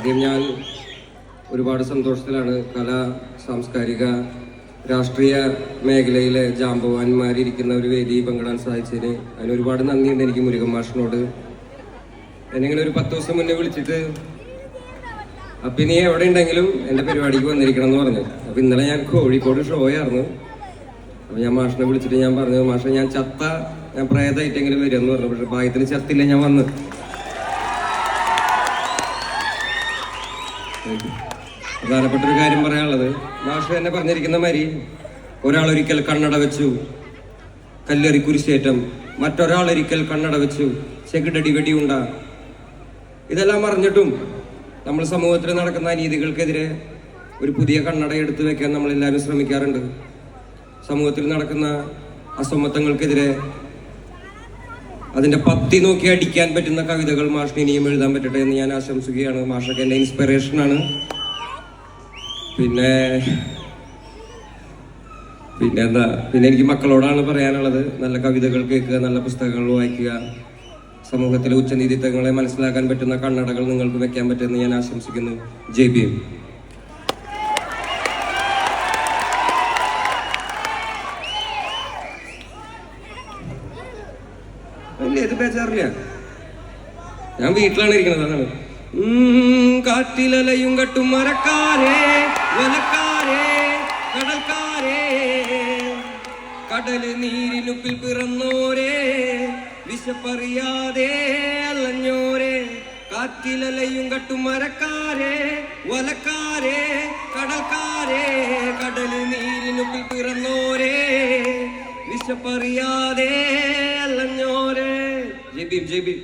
ആദ്യം ഞാൻ ഒരുപാട് സന്തോഷത്തിലാണ്. കലാ സാംസ്കാരിക രാഷ്ട്രീയ മേഖലയിലെ ജാമ്പവാന്മാരിയ്ക്കുന്ന ഒരു വേദി പങ്കിടാൻ സാധിച്ചതിന് അതിന് ഒരുപാട് നന്ദിയുണ്ട് എനിക്ക് മുരുകൻ മാഷിനോട്. എന്നിങ്ങനെ ഒരു 10 ദിവസം മുന്നേ വിളിച്ചിട്ട് അപ്പം നീ എവിടെ ഉണ്ടെങ്കിലും എൻ്റെ പരിപാടിക്ക് വന്നിരിക്കണം എന്ന് പറഞ്ഞു. അപ്പം ഇന്നലെ ഞാൻ കോഴിക്കോട് ഷോയായിരുന്നു. അപ്പം ഞാൻ മാഷിനെ വിളിച്ചിട്ട് ഞാൻ പറഞ്ഞു, മാഷെ ഞാൻ പ്രേതമായിട്ടെങ്കിലും വരുമെന്ന് പറഞ്ഞു. പക്ഷെ ഭാഗ്യത്തിന് ചത്തില്ല, ഞാൻ വന്ന്. പ്രധാനപ്പെട്ടൊരു കാര്യം പറയാനുള്ളത്, മാഷ് തന്നെ പറഞ്ഞിരിക്കുന്ന മാതിരി ഒരാളൊരിക്കൽ കണ്ണട വെച്ചു കല്ലെറി കുരിശേറ്റം, മറ്റൊരാളൊരിക്കൽ കണ്ണട വെച്ചു ചെകിടടി വെടിയുണ്ട. ഇതെല്ലാം അറിഞ്ഞിട്ടും നമ്മൾ സമൂഹത്തിൽ നടക്കുന്ന അനീതികൾക്കെതിരെ ഒരു പുതിയ കണ്ണട എടുത്തു വെക്കാൻ നമ്മളെല്ലാവരും ശ്രമിക്കാറുണ്ട്. സമൂഹത്തിൽ നടക്കുന്ന അസമത്വങ്ങൾക്കെതിരെ അതിൻ്റെ പത്തി നോക്കി അടിക്കാൻ പറ്റുന്ന കവിതകൾ മാഷിന് ഇനിയും എഴുതാൻ പറ്റട്ടെ എന്ന് ഞാൻ ആശംസിക്കുകയാണ്. മാഷൊക്കെ എൻ്റെ ഇൻസ്പിറേഷനാണ്. പിന്നെ എനിക്ക് മക്കളോടാണ് പറയാനുള്ളത്, നല്ല കവിതകൾ കേൾക്കുക, നല്ല പുസ്തകങ്ങൾ വായിക്കുക, സമൂഹത്തിലെ ഉച്ചനീതിത്വങ്ങളെ മനസ്സിലാക്കാൻ പറ്റുന്ന കണ്ണടകൾ നിങ്ങൾക്ക് വെക്കാൻ പറ്റുമെന്ന് ഞാൻ ആശംസിക്കുന്നു. ജയ് ഭീം. ഏത് പേച്ചാറില്ല, ഞാൻ വീട്ടിലാണ് ഇരിക്കുന്നത്. അതാണ് കാറ്റിലലയും കട്ടും മരക്കാരേ വലക്കാരേ കടൽക്കാരേ കടല് നീരിനുപ്പിൽ പിറന്നോരേ വിശപ്പറിയാതെ അലഞ്ഞോരേ. കാറ്റിലലയും കട്ടും മരക്കാരേ വലക്കാരേ കടൽക്കാരേ കടല് നീരിനുപ്പിൽ പിറന്നോരേ വിശപ്പറിയാതെ അലഞ്ഞോരേ. ജയ് ഭീം, ജയ് ഭീം.